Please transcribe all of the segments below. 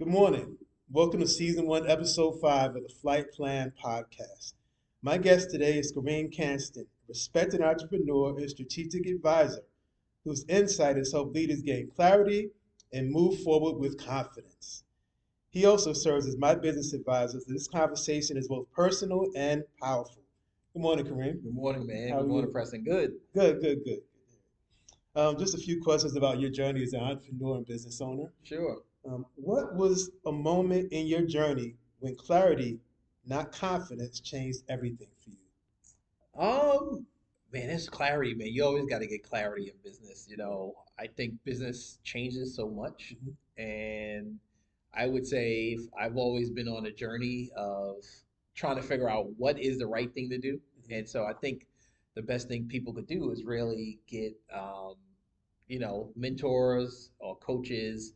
Good morning. Welcome to Season 1, Episode 5 of the Flight Plan Podcast. My guest today is Karriem Kanston, a respected entrepreneur and strategic advisor whose insight has helped leaders gain clarity and move forward with confidence. He also serves as my business advisor, so this conversation is both personal and powerful. Good morning, Karriem. Good morning, man. How Good are morning, you? Preston. Good. Good. Just a few questions about your journey as an entrepreneur and business owner. Sure. What was a moment in your journey when clarity, not confidence, changed everything for you? Um, Man, it's clarity, man. You always got to get clarity in business. I think business changes so much, Mhm. and I would say I've always been on a journey of trying to figure out what is the right thing to do. Mhm. And so I think the best thing people could do is really get, mentors or coaches.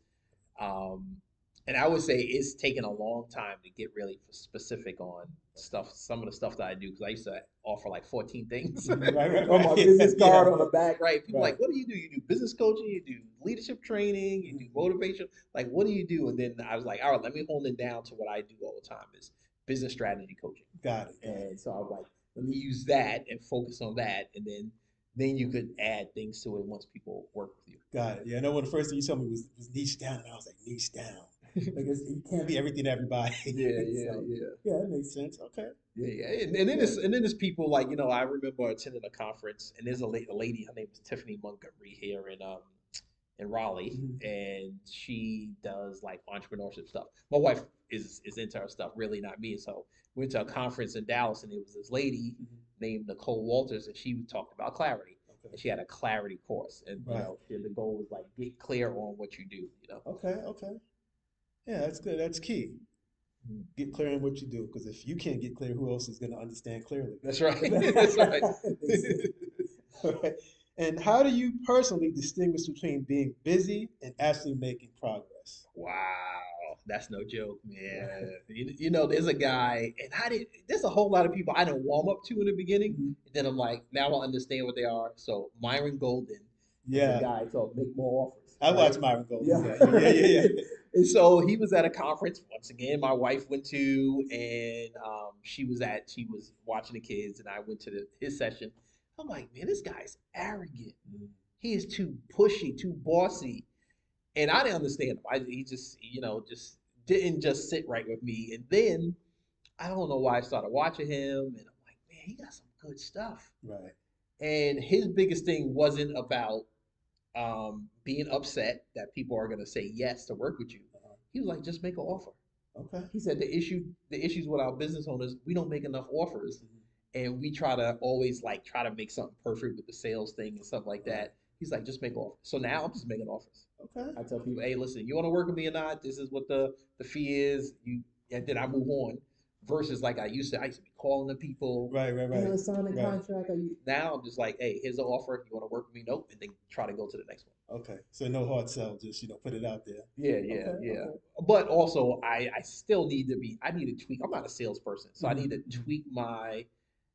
Um, and I would say it's taken a long time to get really specific on stuff, some of the stuff that I do, because I used to offer like 14 things Mhm. Right, on my right. business Yeah, card on the back, right? People right. like, what do you do? You do business coaching, you do leadership training, you do Mhm. motivation. Like, what do you do? And then I was like, all right, let me hone it down to what I do all the time is business strategy coaching. Got it. And so I was like, let me use that and focus on that. And then you could add things to it once people work with Got it. Yeah, I know when the first thing you told me was niche down, and I was like, niche down. you. Because you can't be everything to everybody. Yeah, yeah, So, yeah. yeah, that makes sense. Okay. Yeah, yeah, and then there's people like I remember attending a conference, and there's a lady. Her name is Tiffany Montgomery here in Raleigh, Mhm. and she does like entrepreneurship stuff. My wife is into her stuff, really not me. So we went to a conference in Dallas, and it was this lady Mhm. named Nicole Walters, and she talked about clarity, Okay. and she had a clarity course, and Right. the goal was like get clear on what you do. Okay. Yeah, that's good. That's key. Mhm. Get clear on what you do, because if you can't get clear, who else is going to understand clearly? That's right. That's right. That makes sense. All right. And how do you personally distinguish between being busy and actually making progress? Wow, that's no joke, man. There's a guy, and there's a whole lot of people I didn't warm up to in the beginning, Mhm. and then I'm like, now I understand what they are. So Myron Golden is a Yeah, guy called Make More Offers, I right? watch Myron Golden. Yeah. Yeah, yeah. And so he was at a conference once again. My wife went to, and she was watching the kids, and I went to his session. I'm like, man, this guy's arrogant. Mm. He is too pushy, too bossy, and I didn't understand him. He just, just didn't just sit right with me. And then I don't know why I started watching him, and I'm like, man, he got some good stuff. Right. And his biggest thing wasn't about being upset that people are going to say yes to work with you. Uh-huh. He was like, just make an offer. Okay. He said the issues with our business owners, we don't make enough offers, Mhm. and we try to always like try to make something perfect with the sales thing and stuff like Right. that. He's like, just make offers. So now I'm just making offers. Okay. I tell people, hey, listen, you want to work with me or not? This is what the fee is. And then I move on. Versus like I used to be calling the people. Hey, Right. let's sign the Right. contract. Now I'm just like, hey, here's the offer. You want to work with me? Nope. And then try to go to the next one. Okay. So no hard sell, just put it out there. Yeah. Okay. But also, I still I need to tweak. I'm not a salesperson, so I need to Mhm. tweak my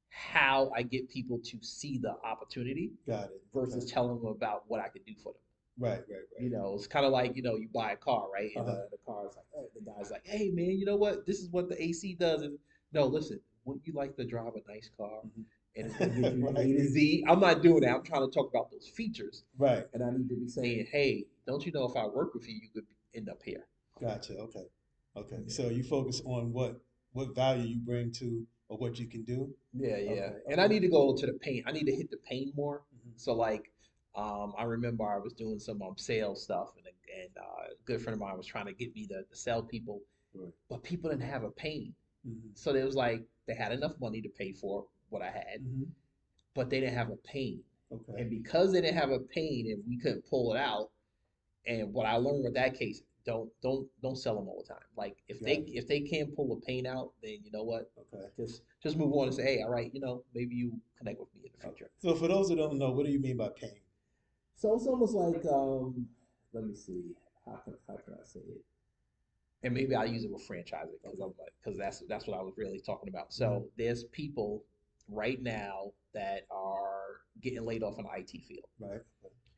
how I get people to see the opportunity Got it. versus Okay. telling them about what I could do for them. Right. It's kind of like, you buy a car, right? And Uh-huh. the car's like, the guy's like, hey, man, you know what? This is what the AC does. And no, listen, wouldn't you like to drive a nice car? And it's going to get you Right. A to Z. I'm not doing that. I'm trying to talk about those features. Right. And I need to be saying, hey, don't you know if I work with you, you could end up here. Gotcha. Okay. Yeah. So you focus on what value you bring to or what you can do. Yeah. And I Okay. need to go to the pain. I need to hit the pain more. Mhm. So like, I remember I was doing some sales stuff, a good friend of mine was trying to get me to sell people, Right. but people didn't have a pain. Mhm. So it was like they had enough money to pay for what I had, Mhm. but they didn't have a pain. Okay. And because they didn't have a pain and we couldn't pull it out, and what I learned with that case, don't sell them all the time. Like Got it. if they can't pull the pain out, then you know what? Okay. Just move on and say, hey, all right, maybe you connect with me in the Okay. future. So for those who don't know, what do you mean by pain? So it's almost like let me see, how can I say it? And maybe I'll use it with franchising because Okay. I'm like because that's what I was really talking about. Mhm. So there's people right now that are getting laid off in the IT field, Right.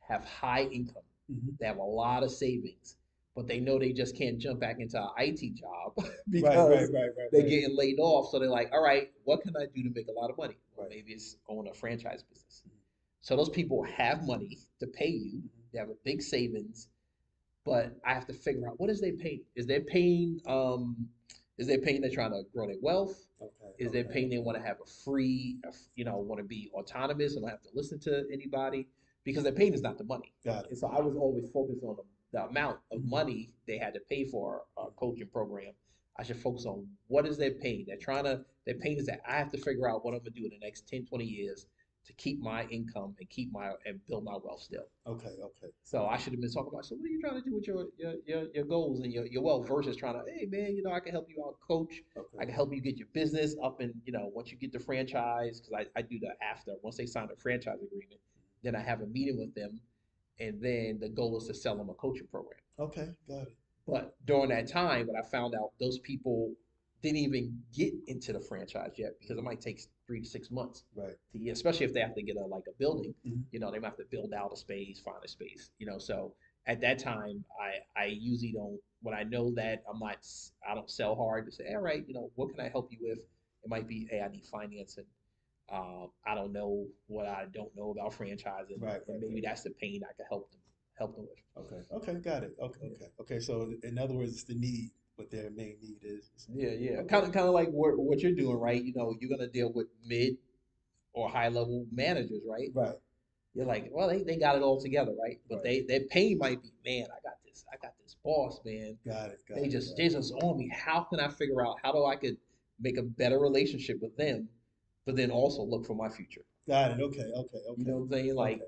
have high income, Mhm. they have a lot of savings, but they know they just can't jump back into an IT job Right, right, because right, right, they're right. getting laid off. So they're like, all right, what can I do to make a lot of money? Well, Right. maybe it's own a franchise business. So those people have money to pay you. They have a big savings, but I have to figure out what is they paying. Is they paying they're trying to grow their wealth? Okay, Is they okay, paying they okay. want to have a free, want to be autonomous and don't have to listen to anybody? Because their pain is not the money. Got it. And so I was always focused on the amount of Mhm. money they had to pay for a coaching program. I should focus on what is their pain. Their pain is that I have to figure out what I'm gonna do in the next 10, 20 years to keep my income and build my wealth still. Okay, okay. So I should have been talking about, so what are you trying to do with your goals and your wealth versus trying to, hey man, I can help you out, coach. I Okay. can help you get your business up and once you get the franchise, because I do the after, once they sign a franchise agreement, then I have a meeting with them and then the goal is to sell them a coaching program. Okay, got it. But during that time, when I found out those people didn't even get into the franchise yet because it might take 3 to 6 months Right. to get, especially if they have to get a building. Mhm. They might have to build out a space, find a space. So at that time, I usually don't, when I know that I don't sell hard to say, all right, what can I help you with? It might be, hey, I need financing. I don't know what I don't know about franchising, Right, and right, maybe right. that's the pain I could help them with. Okay, okay, got it. Okay, Yeah. okay, okay. So in other words, it's the need, what their main need is. Yeah, yeah. Okay. Kind of like what you're doing, right? You're gonna deal with mid or high level managers, right? Right, You're like, well, they got it all together, right? But right. their pain might be, man, I got this boss, man. Got it, got They it, just got they just on me. How can I figure out how do I could make a better relationship with them, but then also look for my future? it. Got it. Okay, okay, You okay, know what I'm saying? Like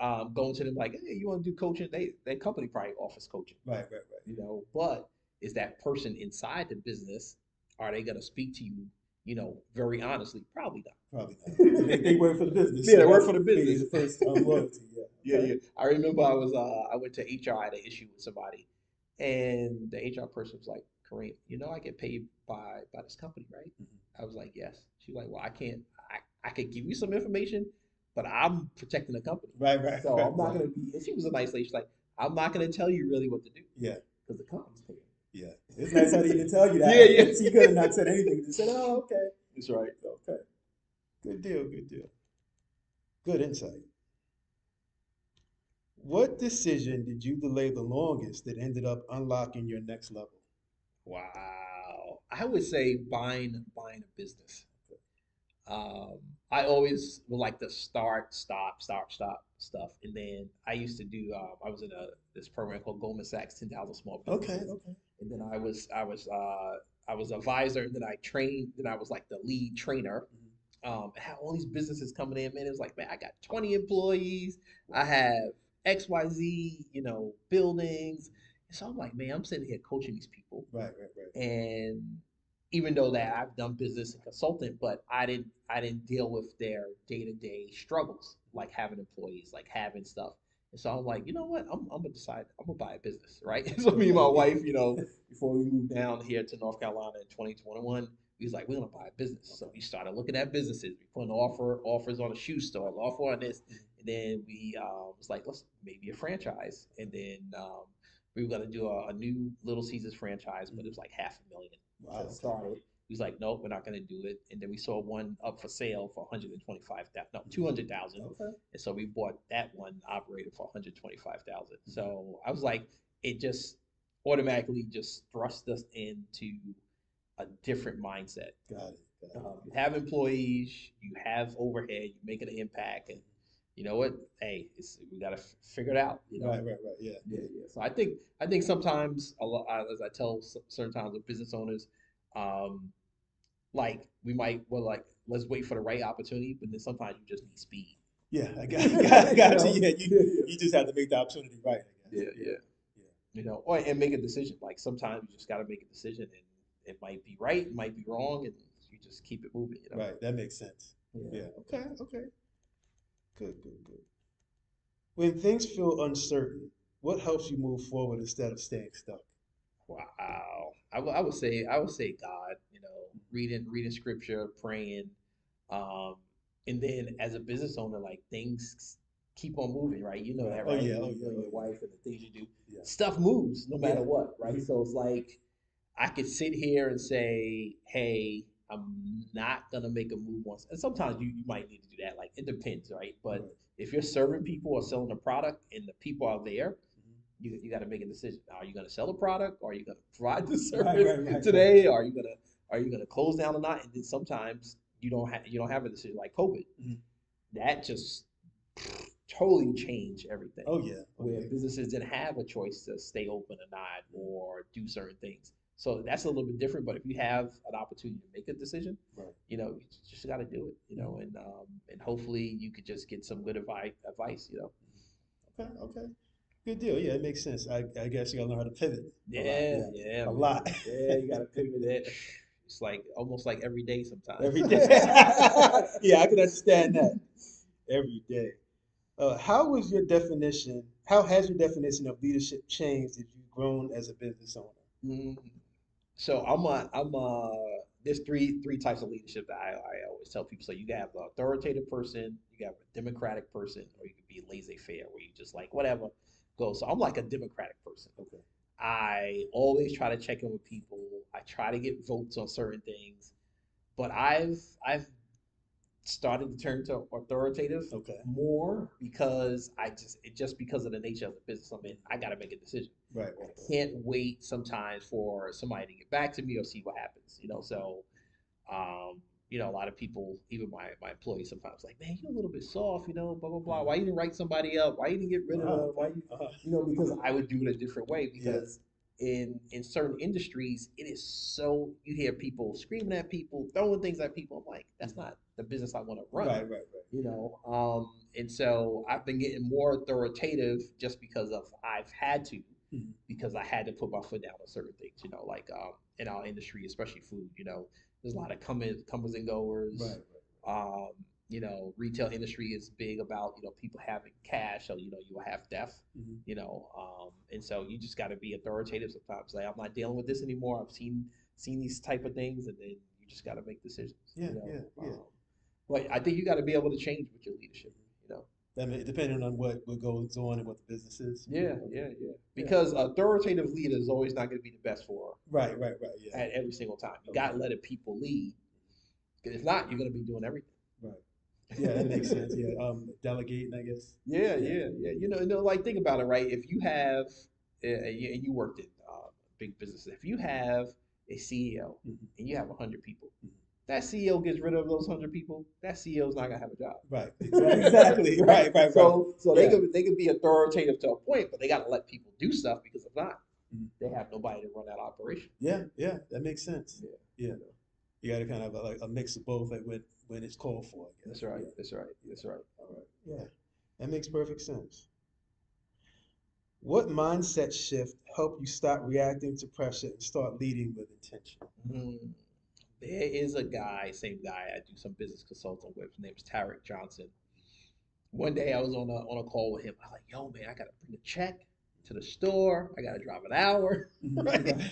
okay. going to them like, hey, you want to do coaching? Their company probably offers coaching, Right, right, right. but is that person inside the business, are they gonna speak to you, very honestly? Probably not. Probably not. They work for the business, Yeah, so they work that's for the maybe business. the first loyalty. Yeah. Yeah, Okay. yeah. I remember I went to HR, I had an issue with somebody, and the HR person was like, Kareem, I get paid by this company, right? Mhm. I was like, yes. She was like, well, I can't I could give you some information, but I'm protecting the company. Right, right, So right, I'm not right. gonna be, and she was a nice lady. She's like, I'm not gonna tell you really what to do Yeah, because the company's paying. yeah. It's nice how they even tell you Yeah, that. yeah. She could have not said anything. Just said, "Oh, okay, That's right. okay, good deal, good deal, good insight." What decision did you delay the longest that ended up unlocking your next level? Wow. I would say buying a business. Um, I always would like to start, stop stuff. And then I used to do. I was in this program called Goldman Sachs 10,000 Small Okay, Businesses, okay. and then I was advisor, and then I trained. Then I was like the lead trainer. Mhm. I had all these businesses coming in. Man, it was like, man, I got 20 employees. I have XYZ, buildings. And so I'm like, man, I'm sitting here coaching these people. Right, right, right. And even though that I've done business and consultant, but I didn't deal with their day-to-day struggles, like having employees, like having stuff. And so I'm like, you know what? I'm gonna decide I'm gonna buy a business, right? So me and my Okay. wife, before we moved down here to North Carolina in 2021, we was like, we're gonna buy a business. So we started looking at businesses. We put offers on a shoe store, offer on this, and then we was like, let's maybe a franchise. And then we were gonna do a new Little Caesars franchise, but it was like 500,000 Wow. to Okay. start it. He was like, nope, we're not going to do it. And then we saw one up for sale for 125,000, no, Mhm. 200,000. Okay. And so we bought that one operated for 125,000. Mhm. So I was like, it just automatically just thrust us into a different mindset. Got it. Got it. You have employees, you have overhead, you're making an impact, and you know what? Hey, we got to figure it out. Right, right, right. Yeah, Yeah, yeah. yeah. So I think sometimes a lot, as I tell certain times with business owners, um, like we might well like let's wait for the right opportunity, but then sometimes you just need speed. Yeah, I got you. Yeah, Yeah, yeah, you just have to make the opportunity right, I guess. yeah, Yeah, yeah. yeah. Or and make a decision. Like sometimes you just got to make a decision, and it might be right, it might be wrong, and you just keep it moving. Right, that makes sense. Yeah. Yeah. Okay, okay. Good, good, good. When things feel uncertain, what helps you move forward instead of staying stuck? Wow. I would say God, reading scripture, praying, um, and then as a business owner, like things keep on moving, right? You know Right. that, Oh right? yeah. Oh You yeah. and Oh your wife and the things you do. yeah. Stuff moves no Yeah. matter what, right? Yeah. So it's like I could sit here and say, hey, I'm not gonna make a move once. And sometimes you might need to do that. Like it depends, right? But Right. if you're serving people or selling a product and the people are there, Mhm. you got to make a decision. Are you gonna sell a product? Or are you gonna provide the Right. service Right. Right. Right. today? Are you gonna close down or not? And then sometimes you don't have a decision like COVID. Mhm. That just totally changed everything Oh yeah. Oh where yeah. businesses didn't have a choice to stay open or not or do certain things. So that's a little bit different. But if you have an opportunity to make a decision, Right. you just got to do it. Mhm. And hopefully you could just get some good advice. Okay. Okay. Good deal. Yeah, it makes sense. I guess you gotta learn how to pivot a lot. Yeah, Yeah. yeah, A man. lot. Yeah, you got to pivot it. It's like almost like every day sometimes. Every day. Yeah, I can understand that. Every day. How has your definition of leadership changed as you've grown as a business owner? Mm. So I'm there's three types of leadership that I always tell people. So you can have an authoritative person, you can have a democratic person, or you can be laissez-faire where you just like whatever goes. So I'm like a democratic person. Okay. I always try to check in with people. I try to get votes on certain things, but I've started to turn to authoritative Okay. more because just because of the nature of the business I'm in, I got to make a decision. Right, I right, can't wait sometimes for somebody to get back to me or see what happens. So um, a lot of people, even my employees, sometimes like, man, you're a little bit soft, blah blah blah. right. Why you didn't write somebody up? Why you didn't get rid of Wow, them? Why okay. because I would do it a different way Yeah. because in certain industries, it is so you hear people screaming at people, throwing things at people. I'm like, that's Mhm. not the business I want to run. Right, right, right. And so I've been getting more authoritative just because of I've had to Mhm. because I had to put my foot down on certain things, like in our industry, especially food, there's a lot of comers and Right, goers. right. Um, Retail industry is big about, people having cash, so you will have death, Mhm. and so you just got to be authoritative sometimes. Like I'm not dealing with this anymore. I've seen these type of things, and then you just got to make decisions. Yeah, yeah, yeah. But I think you got to be able to change with your leadership. Depending on what goes on and what the business is. Yeah, Okay. yeah, yeah. Yeah. Because authoritative leader is always not going to be the best for Right, right, right. Yeah. at every single time. You got Okay. to let it people lead. Because if not, you're going to be doing everything. Right. Yeah, that makes sense. Yeah. Delegating, I guess. Yeah, Yeah. yeah, yeah. Like think about it, right? If you have, you worked in big businesses, if you have a CEO Mhm. and you have 100 people, Mhm. that CEO gets rid of those 100 people, that CEO is not gonna have a job. Right. Exactly. Right? Right, right, right. So Yeah. they could be authoritative to a point, but they got to let people do stuff because if not, Mhm. they have nobody to run that operation. Yeah, yeah, that makes sense. Yeah, Yeah. You got to kind of like a mix of both, like when it's called for, I that's guess. right. Yeah. That's right. Yeah. That's right. All right. Yeah. That makes perfect sense. What mindset shift helped you stop reacting to pressure and start leading with intention? Mm. There is a guy, same guy I do some business consulting with. His name is Tarek Johnson. One day I was on a call with him. I was like, "Yo, man, I gotta bring a check to the store. I gotta drive an hour." Right? Right.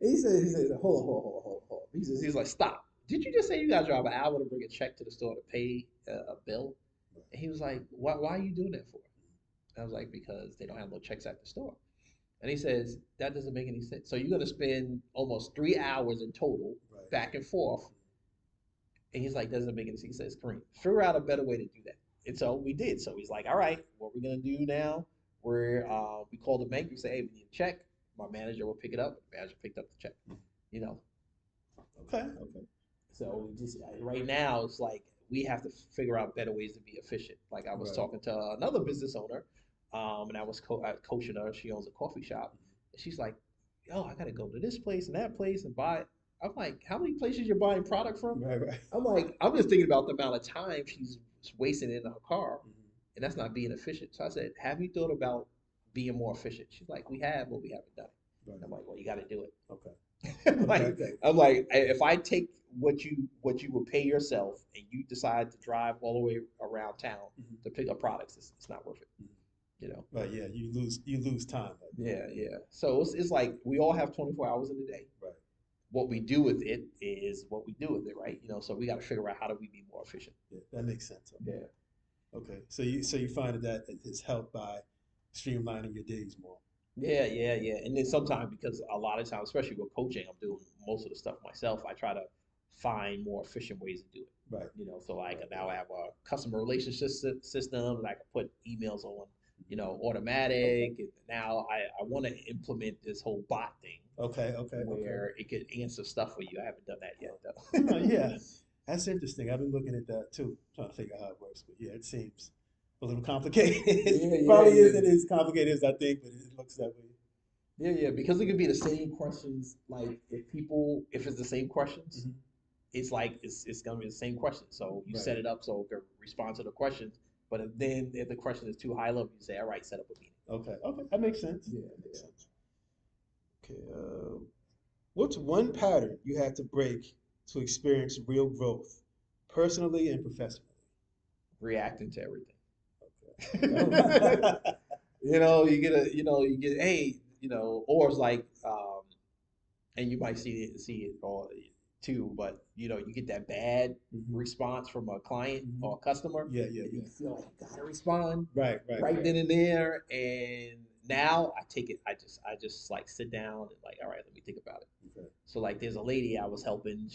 He said, hold on. He's like, "Stop. Did you just say you gotta drive an hour to bring a check to the store to pay a bill?" And he was like, Why are you doing that for?" I was like, "Because they don't have no checks at the store." And he says, "That doesn't make any sense. So you're gonna spend almost 3 hours in total Right. back and forth." And he's like, "Doesn't make any sense." He says, "Kareem, figure out a better way to do that." And so we did. So he's like, "All right, what we're gonna do now? We call the bank. We say, hey, we need a check. My manager will pick it up. The manager picked up the check. You know. Okay. Okay. So we just right now it's like we have to figure out better ways to be efficient. Like I was Right. talking to another business owner, and I was coaching her. She owns a coffee shop. And she's like, "Yo, I gotta go to this place and that place and buy." I'm like, "How many places you're buying product from?" Right. Right. I'm like, I'm just thinking about the amount of time she's wasting in her car, Mhm. and that's not being efficient. So I said, "Have you thought about being more efficient?" She's like, "We have, but we haven't done it." Right. And I'm like, "Well, you got to do it." Okay. I'm Okay. like, Okay. if I take what you would pay yourself and you decide to drive all the way around town Mhm. to pick up products, it's not worth it. Mhm. You know? Right. Yeah. You lose time. Like that. Yeah, yeah. So it's like we all have 24 hours in a day. Right. What we do with it is what we do with it, right? So we got to figure out how do we be more efficient. Yeah. That makes sense. Okay. Yeah. Okay. So you find that it's helped by streamlining your days more. Yeah, yeah, yeah. And then sometimes because a lot of times, especially with coaching, I'm doing most of the stuff myself. I try to find more efficient ways to do it. Right. So like Right. now I have a customer relationship system that I can put emails on, Okay. automatic. And now I want to implement this whole bot thing Okay. Okay. Okay. where it could answer stuff for you. I haven't done that yet Oh, though. yeah. That's interesting. I've been looking at that too, trying to figure out how it works. But yeah, it seems a little complicated. Yeah, It yeah, probably yeah. isn't as complicated as I think, but it looks that way. Yeah, yeah, because it could be the same questions. Like if it's the same questions, Hmm. it's like it's gonna be the same question. So you Right. set it up so it can respond to the questions. But if the question is too high level, you say, all right, set up a meeting. Okay. Okay. That makes sense. Yeah, That makes yeah. sense. Okay. What's one pattern you had to break to experience real growth, personally and professionally? Reacting to everything. Okay. You get hey, or it's like and you might see it or too, but you get that bad Hmm. response from a client Hmm. or a customer, Yeah. Yeah. and you Yeah. feel like you gotta respond Right. Right. right Right. then and there. And now I take it, I just like sit down and like, all right, let me think about it. Okay. So like, there's a lady I was helping.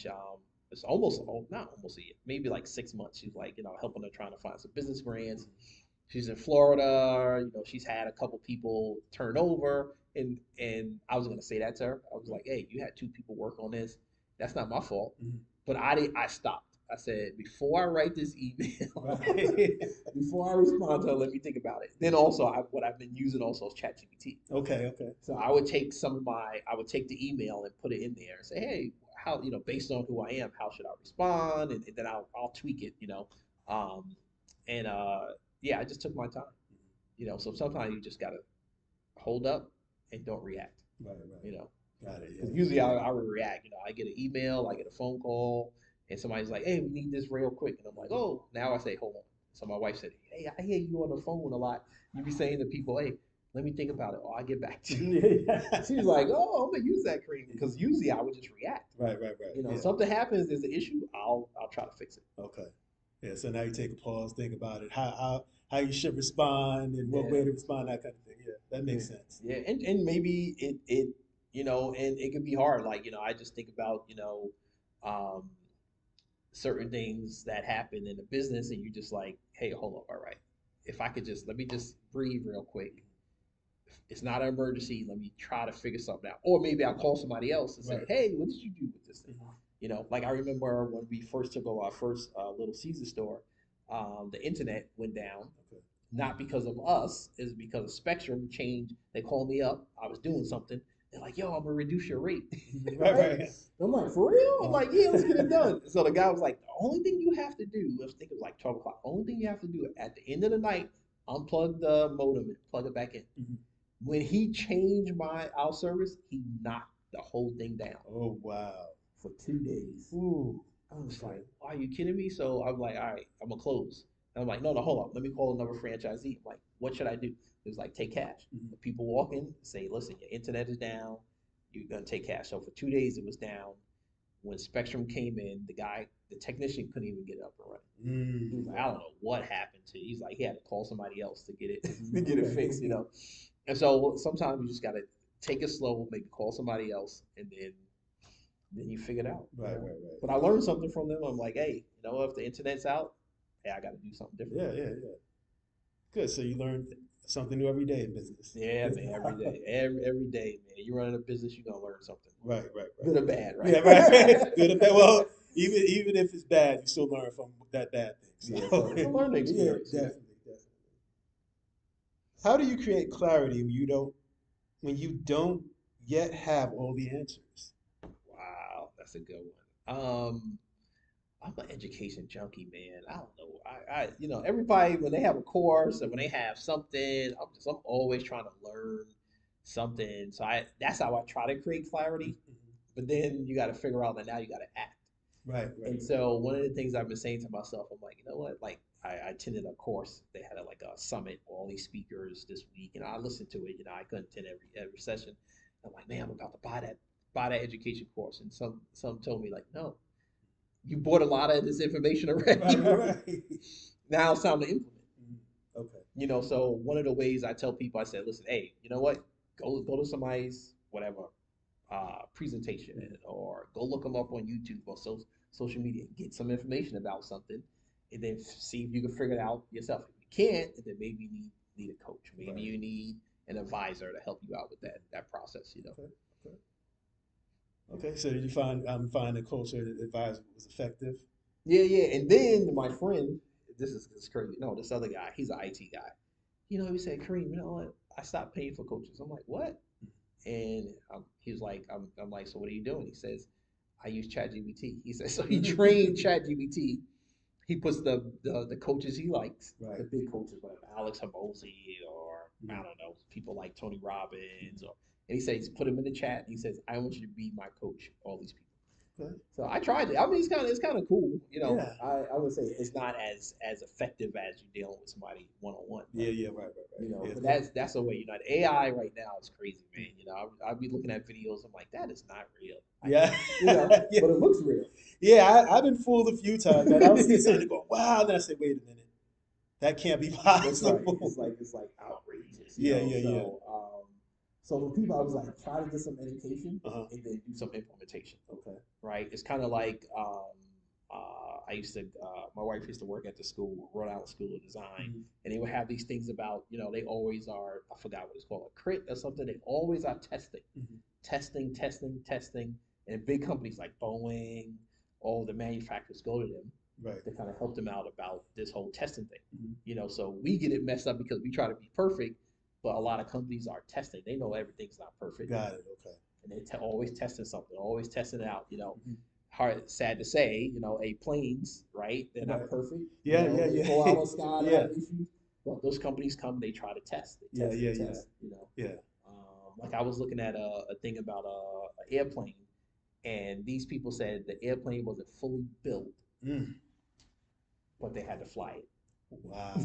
It's almost not almost a year, maybe like 6 months. She's like, helping her trying to find some business grants. She's in Florida. She's had a couple people turn over, and I was gonna say that to her. I was like, "Hey, you had two people work on this. That's not my fault." Mhm. But I did. I stopped. I said, before I write this email, Right. before I respond to her, let me think about it. Then also, what I've been using also is ChatGPT. Okay. Okay. So I would take the email and put it in there and say, hey, how, based on who I am, how should I respond? And then I'll tweak it. Um, and yeah, I just took my time. So sometimes you just gotta hold up and don't react. Right. Right. You know, Got it. because Yeah. usually I would react. I get an email, I get a phone call, and somebody's like, "Hey, we need this real quick," and I'm like, "Oh." Now I say, "Hold on." So my wife said, "Hey, I hear you on the phone a lot. You be saying to people, 'Hey, let me think about it, or I'll get back to you.'" Yeah. She was like, "Oh, I'm gonna use that cream," because usually I would just react. Right. Right. Right. Yeah. Something happens, there's an issue, I'll try to fix it. Okay. Yeah. So now you take a pause, think about it, how you should respond, and what Yeah. way to respond, that kind of thing. Yeah. That Yeah, makes sense. yeah, and maybe and it can be hard. Like, I just think about, um, certain things that happen in the business, and you just like, hey, hold up, all right. If I could just let me just breathe real quick. It's not an emergency. Let me try to figure something out. Or maybe I'll call somebody else and say, Right. hey, what did you do with this thing? Mhm. Like I remember when we first took over our first little Caesar store, the internet went down, Okay. not because of us, is because of Spectrum changed. They called me up. I was doing something. They're like, yo, I'm gonna reduce your rate. Mhm. Right. Right? Right. I'm like, for real? I'm Wow. like, yeah, let's get it done. So the guy was like, the only thing you have to do, I think it was like 12 o'clock, only thing you have to do at the end of the night, unplug the modem and plug it back in. Mhm. When he changed our service, he knocked the whole thing down Oh wow. for 2 days. Ooh. I was Okay. like, are you kidding me? So I'm like, all right, I'm gonna close. And I'm like, no, no, hold on. Let me call another franchisee. I'm like, what should I do? It was like, take cash. Mhm. The people walk in, say, listen, your internet is down. You're gonna take cash. So for 2 days it was down. When Spectrum came in, the technician couldn't even get it up and running. He was like, I Wow. don't know what happened to it. He's like, he had to call somebody else to get it to Mhm. get it Okay. fixed. And so sometimes you just gotta take it slow, maybe call somebody else, and then you figure it out. Right. Right. Right. But I learned something from them. I'm like, hey, if the internet's out, hey, I got to do something different. Yeah. Yeah. Yeah. Good. So you learn something new every day in business. Yeah, man, every day, every day, man. You're running a business, you're gonna learn something, Right. Right. good Right. or bad, Yeah. right? Right. Good or bad. Well, even if it's bad, you still learn from that bad thing. Yeah, So so it's a learning yeah, experience. definitely, definitely. How do you create clarity when you don't yet have all the answers? Wow, that's a good one. I'm an education junkie, man. I don't know. Everybody when they have a course and when they have something, I'm always trying to learn something. So that's how I try to create clarity. Mhm. But then you got to figure out that now you got to act. Right, right, And so one of the things I've been saying to myself, I'm like, you know what? Like I attended a course. They had like a summit, all these speakers this week, and I listened to it. I couldn't attend every session. I'm like, man, I'm about to buy that education course. And some told me like, no, you bought a lot of this information right, already. right, right. Now it's time to implement. So one of the ways I tell people, I said, listen, hey, you know what? Go to somebody's whatever presentation, or go look them up on YouTube or social media, get some information about something, and then see if you can figure it out yourself. If you can't, then maybe you need a coach. Maybe Right. you need an advisor to help you out with that process. Okay. Okay. Okay. So did you find the culture advisor was effective? Yeah, yeah. And then my friend, this is crazy. No, this other guy, he's an IT guy. He said, Kareem, you know what? I stopped paying for coaches. I'm like, what? And he was like, I'm like, so what are you doing? He says, I use ChatGPT. He says, so he trained ChatGPT. He puts the coaches he likes, Right. the big coaches, like Alex Hormozy, or I Mhm. don't know, people like Tony Robbins, and he says, put him in the chat. And he says, I want you to be my coach, all these people. Okay. So I tried it. I mean, it's kind of cool. Yeah. I would say it's not as effective as you dealing with somebody one on one. Yeah. Yeah. Right. Right. Right. Yeah. But that's the way. The AI right now is crazy, man. I'll be looking at videos. I'm like, that is not real. Yeah. Yeah. But it looks real. Yeah. I've been fooled a few times, man. I'll see something and go, wow. Then I say, wait a minute, that can't be That's right. possible. It's like outrageous. Yeah. Yeah. Yeah. So for people, I was like, try to get some education Uh-huh. and then do some implementation. Okay. Right? It's kind of like I used to. My wife used to work at the school, Rhode Island School of Design, Mhm. and they would have these things about. They always are. I forgot what it's called, a crit or something. They always are testing, Mhm. testing, and big companies like Boeing, all the manufacturers go to them Right. to kind of help them out about this whole testing thing. Mhm. So we get it messed up because we try to be perfect, but a lot of companies are testing. They know everything's not perfect, Got it. Okay. and they always testing something, always testing it out. Mhm. Hard, sad to say, planes, right? They're not Right. perfect. Yeah. Yeah. They Yeah. go out on sky, they Yeah. have issues. But those companies come, they try to test. They Yeah. test, Yeah. they Yeah. test. Yeah. Like I was looking at a thing about an airplane, and these people said the airplane wasn't fully built, Mm. but they had to fly it. Wow.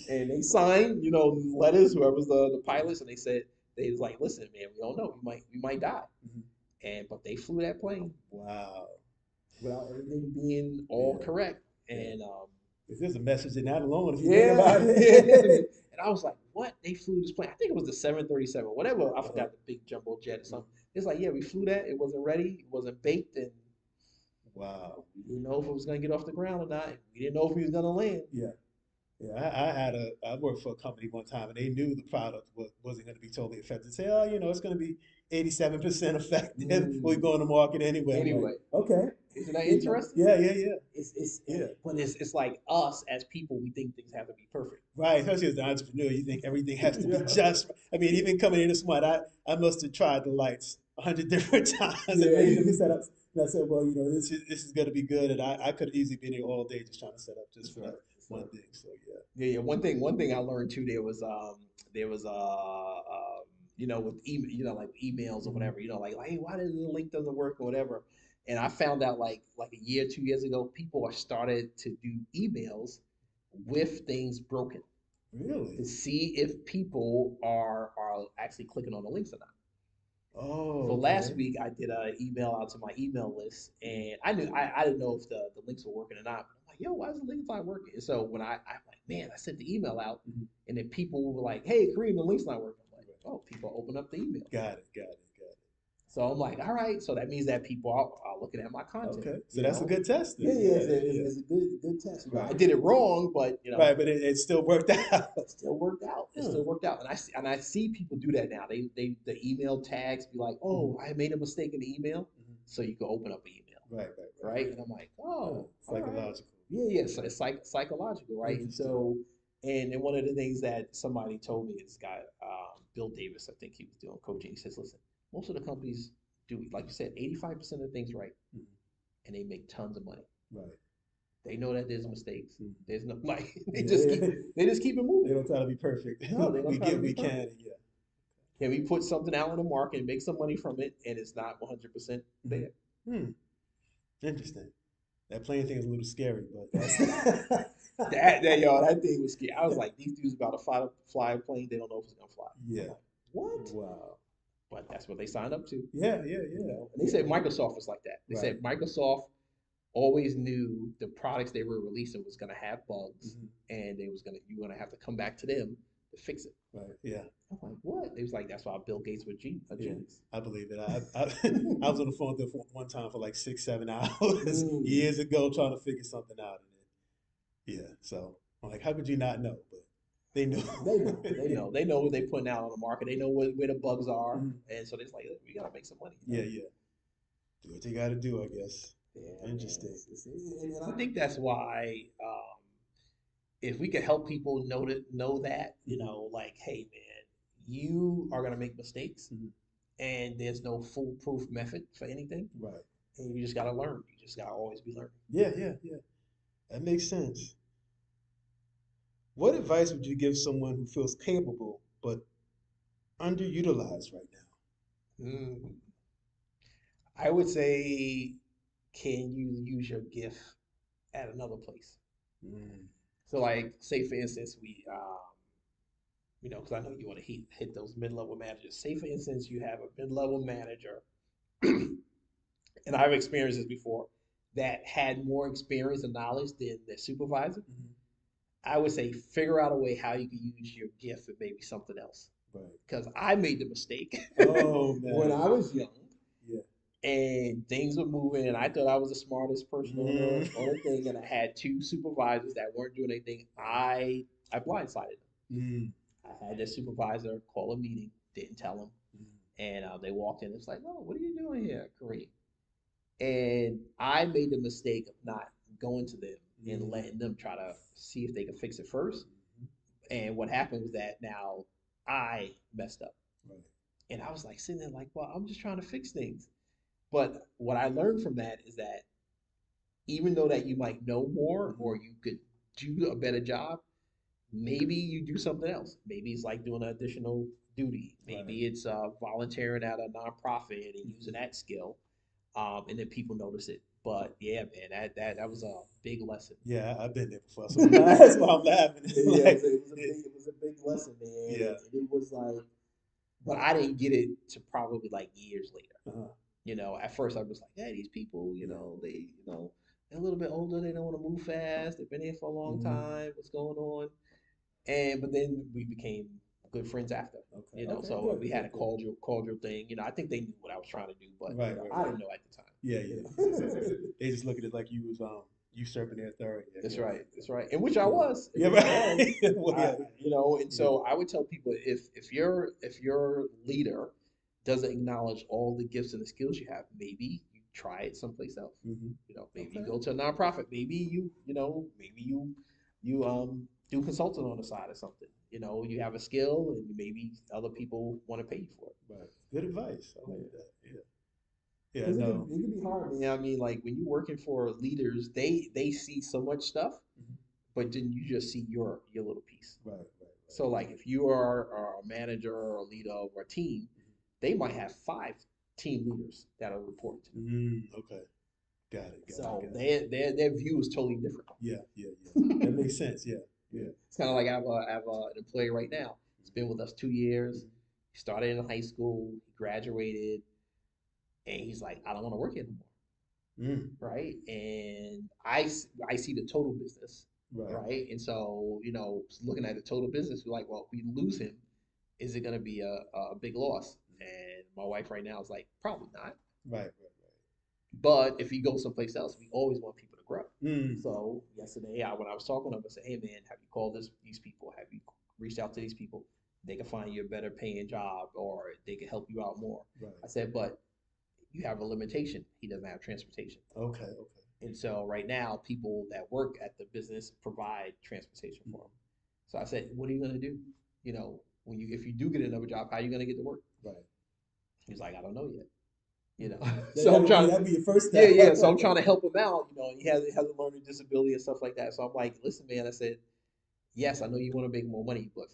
And they signed, letters, whoever's the pilots, and they was like, listen, man, we don't know, we might die, Mhm. but they flew that plane Wow. without everything being all Yeah. correct, Yeah. and This is a message in that alone if you think yeah, about yeah. it. And I was like, what? They flew this plane? I think it was the 737, whatever. I Uh-huh. forgot, the big jumbo jet or something. It's like, yeah, we flew that. It wasn't ready. It wasn't baked, and Wow. we didn't know if it was gonna get off the ground or not. We didn't know if we was gonna land. Yeah. Yeah, I worked for a company one time and they knew the product wasn't going to be totally effective. Say, oh, it's going to be 87% effective. We're Mm. going to market anyway. I'm like, Anyway, okay. isn't that interesting? Yeah, yeah, yeah, yeah. But it's like us as people, we think things have to be perfect. Right. Especially as an entrepreneur, you think everything has to be Yeah. just right. I mean, even coming in this month, I must have tried the lights 100 different times and Yeah. made different setups. And I said, well, this is going to be good. And I could easily be there all day just trying to set up just for That's that right. That's one right. thing. So, yeah. Yeah. One thing I learned too. There was with email, like emails or Mhm. whatever. Like, hey, why does the link doesn't work or whatever. And I found out like a year, 2 years ago, people are started to do emails with things broken Really? to see if people are actually clicking on the links or not. Oh, So last okay. week I did an email out to my email list, and I didn't know if the links were working or not. But I'm like, yo, why is the links not working? And so when I'm like, man, I sent the email out, Mhm. and then people were like, hey, Kareem, the link's not working. I'm like, oh, people open up the email. Got it, got it, got So I'm like, all right, so that means that people are looking at my it. content. Okay, so that's a good test Yeah, then. yeah, Yeah, yeah, it's a good test. I right, did it wrong, but right, but it still worked out. it still worked out. It Huh. still worked out, and I see people do that now. They the email tags be like, oh, I made a mistake in the email, Mhm. so you can open up an email, Right, right, right. right? And I'm like, oh, all right. Psychological. Yeah, yeah. So it's psychological, right? And Interesting. so, and one of the things that somebody told me, this guy, Bill Davis, I think he was doing coaching. He says, listen, most of the companies do, like you said, 85% of things right, Mhm. and they make tons of money. Right. They know that there's mistakes. Mhm. There's no like Yeah. they just keep it They moving. don't try to be perfect. No, they We don't try get to be we perfect. can. Yeah. Can we put something out on the market and make some money from it, and it's not 100% there? Hmm. Interesting. That plane thing is a little scary, but that's That thing was scary. I was like, these dudes about to fly a plane. They don't know if it's gonna fly. I'm yeah. like, what? Wow. But that's what they signed up to. Yeah, yeah, yeah. And they said Microsoft was like that. They Right. said Microsoft always knew the products they were releasing was gonna have bugs, Hmm. and you were gonna have to come back to them to fix it. Right. Yeah. I'm like, what? They was like, that's why Bill Gates was a Yeah. genius. I believe it. I was on the phone with them one time for like 6, 7 hours Mm. years ago trying to figure something out. And yeah. So I'm like, how could you not know? But they knew. They know, they know, they know what they're putting out on the market. They know where the bugs are, Mhm. and so they're like, "Look, we gotta make some money, Yeah. Yeah. Do what you got to do, I guess. Yeah, man. Interesting. And I think that's why, if we could help people know that, Hmm. like, hey, man, you are gonna make mistakes, Hmm. and there's no foolproof method for anything, Right. and you just gotta learn. You just gotta always be learning. Yeah. Yeah. Yeah. That makes sense. What advice would you give someone who feels capable but underutilized right Mm. I would say, can you use your gift at another place? now? Mm. So, like, say for instance, because I know you want to hit those mid-level managers. Say for instance, you have a mid-level manager, and I've experienced this before, that had more experience and knowledge than their supervisor. Hmm. I would say figure out a way how you can use your gift and maybe something else. Right. Because I made the mistake Oh when man. I was young Yeah. and things were moving, and I thought I was the smartest person on Mm. the thing, and I had two supervisors that weren't doing anything. I blindsided them. Mm. I had their supervisor call a meeting, didn't tell them, Mm. and they walked in. It's like, oh, what are you doing here, Karriem? And I made the mistake of not going to them and Mm. letting them try to see if they could fix it first. Mhm. And what happened was that now I messed up. Right. And I was like sitting there like, well, I'm just trying to fix things. But what I learned from that is that even though that you might know more Hmm. or you could do a better job, maybe you do something else. Maybe it's like doing an additional duty. Right. Maybe it's volunteering at a nonprofit and using Hmm. that skill, and then people notice it. But yeah, man, that was a big lesson. I've been there before, so that's why I'm laughing. It's Yeah, like, it was a big lesson, man, yeah. and it was like, but I didn't get it to probably like years later. Uh-huh. At first I was like, hey, these people, Yeah. they're a little bit older, they don't want to move fast, they've been here for a long Mm. time, what's going on? And but then we became good friends after. Okay. Okay. So Good. we had Good. a Good. cordial thing. I think they knew what I was trying to do, but Right. Right. I Right. didn't know at the time. Yeah. You Yeah. know. They just look at it like you was usurping their authority, I That's guess. right. That's right. And which I Yeah. was, and Yeah. which I was. Right. Well, I, yeah. and Yeah. so I would tell people, if your leader doesn't acknowledge all the gifts and the skills you have, maybe you try it someplace else. Hmm. Maybe you Okay. go to a nonprofit. Maybe you do consulting on the side or something. You have a skill, and maybe other people want to pay you for it. Right. Good advice. I like that. Yeah. Yeah. Because No. it can be hard, man. I mean, like when you're working for leaders, they see so much stuff, Mhm. but then you just see your little piece. Right. Right. Right. So, like, if you are a manager or a leader of a team, they might have five team leaders that are reporting to them. Mm. Okay. Got it. Got it. So Got it. their view is totally different. Yeah. Yeah. Yeah. That makes sense. Yeah. Yeah. It's kind of like an employee right now. He's been with us 2 years. Mhm. He started in high school. He graduated, and he's like, I don't want to work here no more. Mm. Right? And I see the total business, Right. right? And so, looking at the total business, we're like, well, if we lose him, is it going to be a big loss? And my wife right now is like, probably not. Right. Right. But if you go someplace else, we always want people to grow. Right. Mm. So yesterday, when I was talking to him, I said, hey, man, have you called these people? Have you reached out to these people? They can find you a better paying job, or they can help you out more. Right. I said, but you have a limitation. He doesn't have transportation. Okay. Okay. And so right now, people that work at the business provide transportation for them. So I said, what are you going to do? If you do get another job, how are you going to get to work? Right. He's like, I don't know yet. So I'm That'd trying. that'd be your first Yeah, step. yeah. So I'm trying to help him out. He has a learning disability and stuff like that. So I'm like, listen, man. I said, yes, I know you want to make more money, but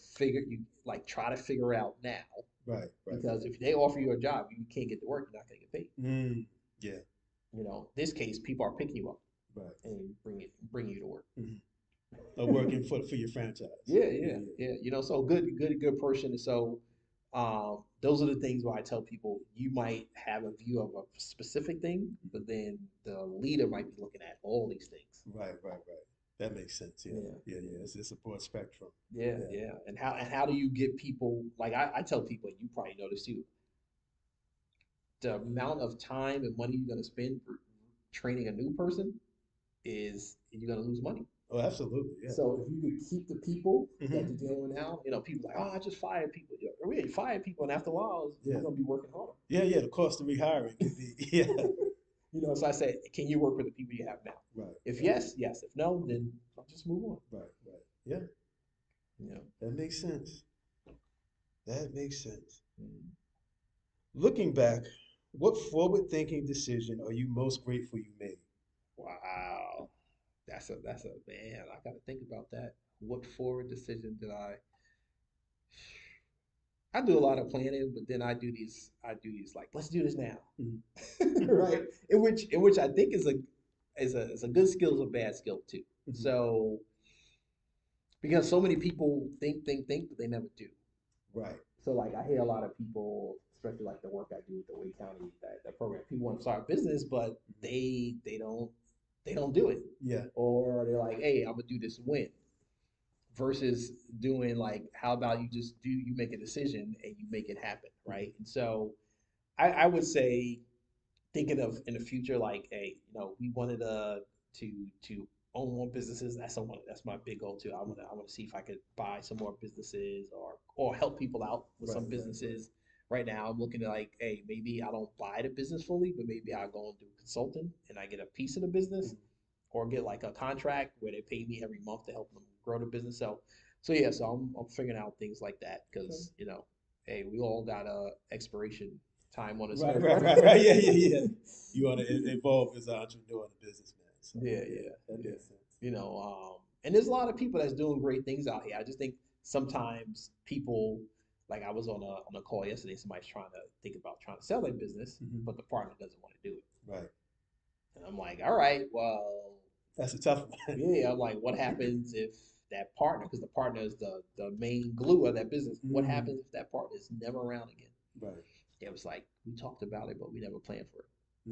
try to figure out now, Right. Right. because if they offer you a job, you can't get to work, you're not going to get paid. Mm. Yeah. This case, people are picking you up Right. and bring you to work. Mm-hmm. Working for your franchise. Yeah, yeah, yeah. So good person. So Those are the things where I tell people you might have a view of a specific thing, but then the leader might be looking at all these things. Right, right, right. That makes sense. Yeah, Yeah, yeah, yeah. It's a broad spectrum. yeah, Yeah. yeah. And how do you get people like I tell people, you probably notice too, the amount of time and money you're gonna spend for training a new person is you're gonna lose money. Oh, absolutely. Yeah. So if you could keep the people that Hmm. you're dealing with now, people like, oh, I just fired people. Yeah, really, you fire people, and after a while, Yeah. you're gonna be working harder. Yeah, yeah. The cost of rehiring could be. Yeah. So I said, can you work with the people you have now? Right. If Right. yes, yes. If no, then I'll just move on. Right. Right. Yeah. You know. That makes sense. That makes sense. Mm. Looking back, what forward-thinking decision are you most grateful you made? Wow, that's a man. I got to think about that. What forward decision did I? I do a lot of planning, but then I do these like, let's do this now, Mhm. right? In which I think is a good skill, is a bad skill too. Mhm. So because so many people think, but they never do. Right. So like I hear a lot of people, especially like the work I do with the Wake County that program, people want to start a business, but they don't do it, Yeah. or they're like, hey, I'm gonna do this when, versus doing like, how about you make a decision and you make it happen, right? And so I would say thinking of in the future, like, hey, we wanted to own more businesses. That's my big goal too. I want to see if I could buy some more businesses or help people out with Right. some Right. Right. businesses. Right now, I'm looking at like, hey, maybe I don't buy the business fully, but maybe I go and do consulting and I get a piece of the business, Mhm. or get like a contract where they pay me every month to help them grow the business. So yeah, so I'm figuring out things like that Okay. because hey, we all got a expiration time on us Right. here, Right. Right. Right. Yeah. Yeah. Yeah. You want to evolve as an entrepreneur and a businessman. So yeah, yeah, yeah, that yeah. makes sense. And there's a lot of people that's doing great things out here. I just think sometimes people, like I was on a call yesterday, somebody's trying to think about trying to sell their business, Hmm. but the partner doesn't want to do it. Right. And I'm like, all right, well, That's a tough one. yeah, I'm like, what happens if that partner, because the partner is the main glue of that business, what Mm. happens if that partner is never around again? Right. It was like, we talked about it, but we never planned for it.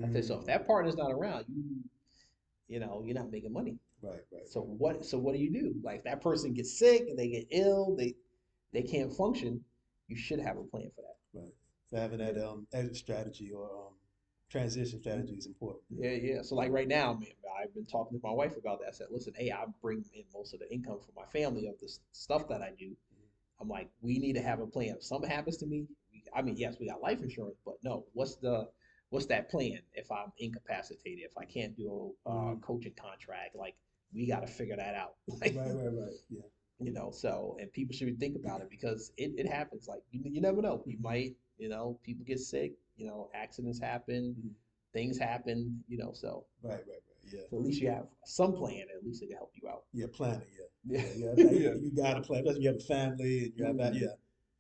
I said, so if Mm. that partner's not around, you're not making money. Right. Right. So Right. what do you do? Like, if that person gets sick and they get ill, they can't function, you should have a plan for that. Right. So having that Yeah. exit strategy or transition strategy is important. Yeah, yeah. So like right now, man, I've been talking to my wife about that. I said, listen, hey, I bring in most of the income for my family of this stuff that I do. I'm like, we need to have a plan. If something happens to me, I mean, yes, we got life insurance, but no, what's that plan if I'm incapacitated, if I can't do a Mm. coaching contract? Like, we got to figure that out. Like, Right. Right. Right. Yeah. so, and people should think about it because it happens. Like, you never know. You Hmm. might, people get sick, accidents happen, Hmm. things happen, so. Right. Right. Right. Yeah. So at least you have some plan. At least it can help you out. Yeah. Planning. Yeah. Yeah. Yeah. Yeah. Yeah. You got to plan. Especially you have a family and you have that. Mhm. Yeah.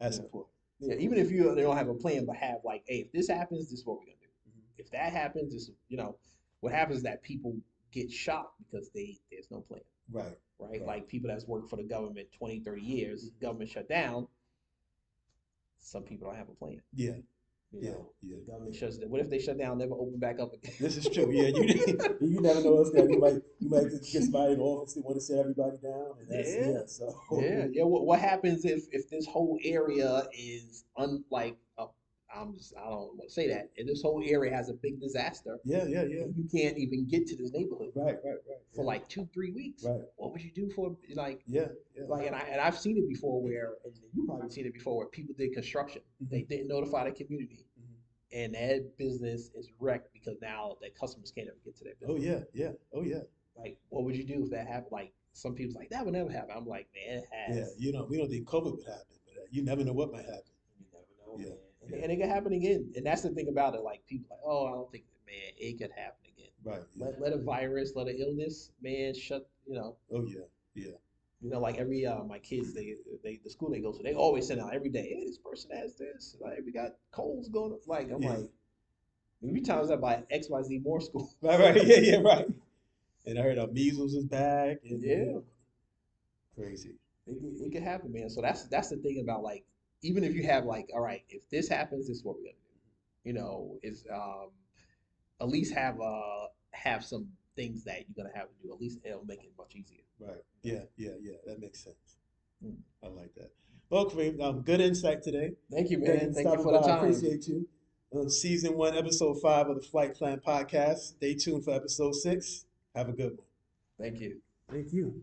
That's Yeah. important. Yeah. Even if you they don't have a plan, but have like, hey, if this happens, this is what we're gonna do. Hmm. If that happens, what happens is that people get shocked because there's no plan, Right. right? Right. Like people that's worked for the government 20, 30 years, Hmm. government shut down, some people don't have a plan. Yeah. You Yeah. know, Yeah. the government Yeah. shuts down. What if they shut down, never open back up again? This is true. Yeah. You never know what's going. You might get somebody in office that want to set everybody down, and that's Yeah, yeah. So yeah, yeah. What happens if this whole area is unlike I don't want to say that. If this whole area has a big disaster yeah. Yeah. Yeah. and you can't even get to this neighborhood Right. Right. Right. for Yeah. like 2, 3 weeks, Right. what would you do for like Yeah. Yeah. I've seen it before where, and you probably seen it before where people did construction. They Hmm. didn't notify the community, Hmm. and that business is wrecked because now their customers can't ever get to their Oh business. yeah. Yeah. Oh yeah. Like, what would you do if that happened? Like, some people's like, that would never happen. I'm like, man, it Yeah. has. We don't think COVID would happen, but you never know what might happen. You never know, Yeah. man. Yeah. And it can happen again. And that's the thing about it. Like, people like, oh, I don't think, man, it could happen again. Right. Yeah. Let a virus, let an illness, man, Oh yeah. Yeah. like every my kids, they the school they go to, they always send out every day, hey, this person has this. Like, we got colds going. Like, I'm Yeah. like, maybe times that by XYZ more school. Right. Right. Yeah. Yeah. Right. And I heard measles is back, and Yeah, crazy. it can happen, man. So that's the thing about like even if you have like, all right, if this happens, this is what we're gonna do. Is at least have some things that you're gonna have to do. At least it'll make it much easier. Right. Yeah, yeah, yeah. That makes sense. Mm. I like that. Well, Kareem, good insight today. Thank you, Thank you man. for Thank you stopping for the by. I time. appreciate you. Season 1, episode 5 of the Flight Plan podcast. Stay tuned for episode 6. Have a good one. Thank you. Thank you.